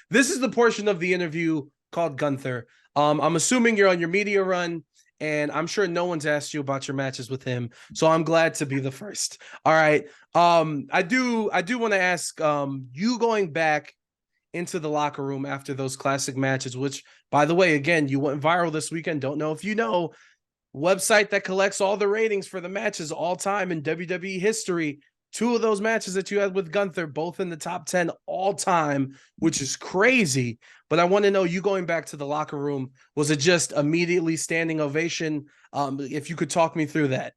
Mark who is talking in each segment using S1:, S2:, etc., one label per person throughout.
S1: this is the portion of the interview called Gunther. I'm assuming you're on your media run, and I'm sure no one's asked you about your matches with him. So I'm glad to be the first. All right. I do want to ask you going back into the locker room after those classic matches, which, by the way, again, you went viral this weekend. Don't know if you know, website that collects all the ratings for the matches all time in WWE history. Two of those matches that you had with Gunther, both in the top 10 all time, which is crazy. But I want to know, you going back to the locker room, was it just immediately standing ovation? If you could talk me through that.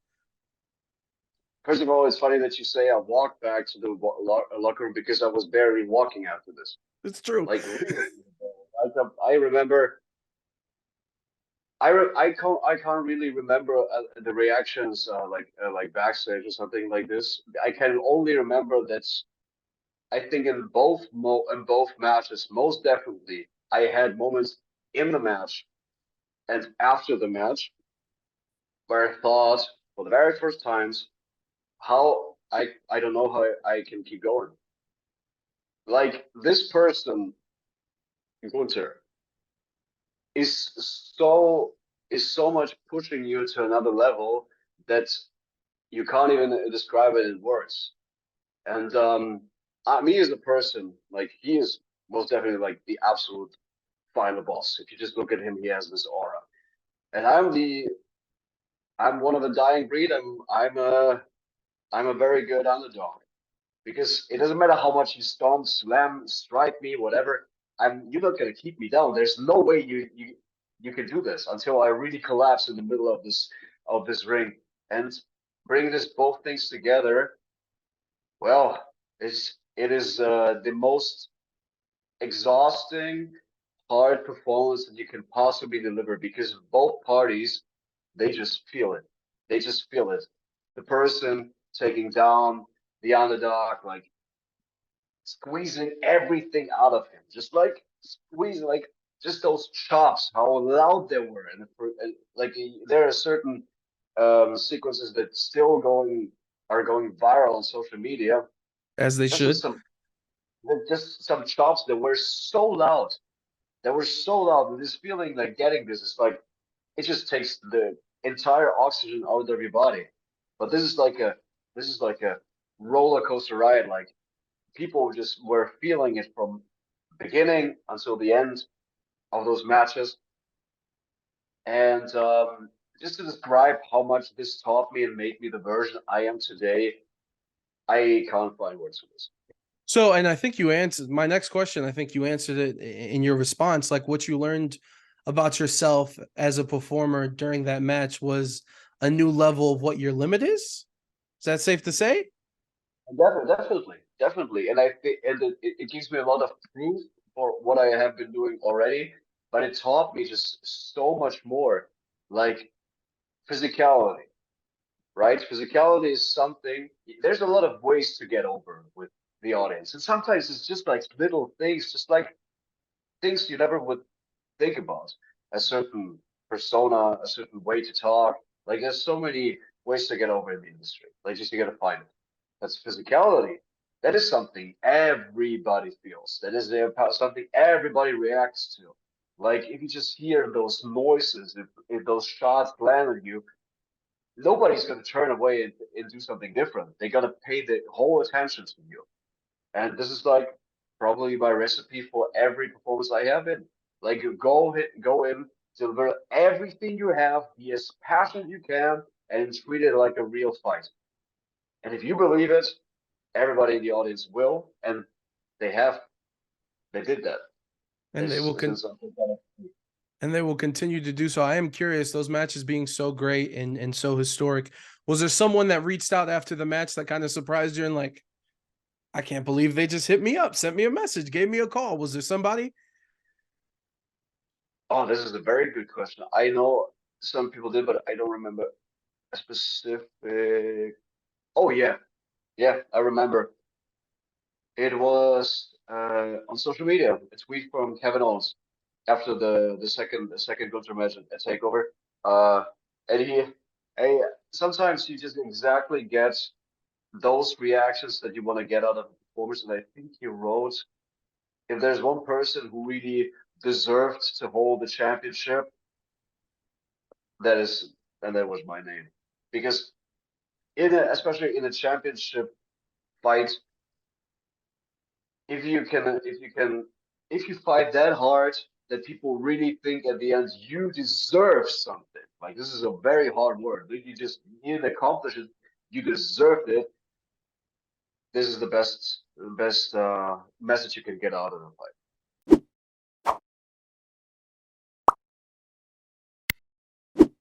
S2: First of all, it's funny that you say I walked back to the locker room because I was barely walking after this.
S1: It's true.
S2: Like really, I remember. I can't really remember the reactions like backstage or something like this. I can only remember that I think in both matches, most definitely, I had moments in the match and after the match where I thought for the very first times how I don't know how I can keep going. Like this person, Gunther, is so is so much pushing you to another level that you can't even describe it in words. And me as a person, like he is most definitely like the absolute final boss. If you just look at him, he has this aura. And I'm one of a dying breed. I'm a very good underdog because it doesn't matter how much you stomp, slam, strike me, whatever. You're not gonna keep me down. There's no way you can do this until I really collapse in the middle of this ring and bring this both things together. Well, it is the most exhausting, hard performance that you can possibly deliver because both parties they just feel it. They just feel it. The person taking down the underdog, like squeezing everything out of him, just like squeezing, like just those chops, how loud they were, and like there are certain sequences that still going are going viral on social media.
S1: As they
S2: Just with
S1: should.
S2: some, with just some chops that were so loud, that were so loud. With this feeling like getting this, it's like it just takes the entire oxygen out of your body. But this is like a roller coaster ride. Like people just were feeling it from beginning until the end of those matches. And just to describe how much this taught me and made me the version I am today, I can't find words for this.
S1: So, and I think you answered my next question. I think you answered it in your response. Like, what you learned about yourself as a performer during that match was a new level of what your limit is. Is that safe to say?
S2: Definitely, definitely, and I think and it gives me a lot of proof for what I have been doing already. But it taught me just so much more, like physicality, right? Physicality is something. There's a lot of ways to get over with the audience, and sometimes it's just like little things, just like things you never would think about. A certain persona, a certain way to talk. Like there's so many ways to get over in the industry. Like just you gotta find it. That's physicality. That is something everybody feels. That is something everybody reacts to. Like if you just hear those noises, if those shots land on you, nobody's gonna turn away and do something different. They're gonna pay the whole attention to you. And this is like probably my recipe for every performance I have in. Like you go in, deliver everything you have, be as passionate you can, and treat it like a real fight. And if you believe it, everybody in the audience will, and they have. They did that.
S1: And they
S2: This
S1: will
S2: isn't
S1: con-
S2: something that
S1: and they will continue to do so. I am curious, those matches being so great and so historic. Was there someone that reached out after the match that kind of surprised you and like, I can't believe they just hit me up, sent me a message, gave me a call? Was there somebody?
S2: oh, this is a very good question. I know some people did, but I don't remember a specific. Oh yeah, yeah, I remember. It was on social media. A tweet from Kevin Owens after the second Gunther match at Takeover. Uh, and hey, sometimes you just exactly get those reactions that you want to get out of the performers. And I think he wrote, if there's one person who really deserved to hold the championship, that is, and that was my name. Because especially in a championship fight, if you fight that hard that people really think at the end you deserve something. Like this is a very hard word. Like you didn't accomplish it, you deserved it. This is the best message you can get out of the fight.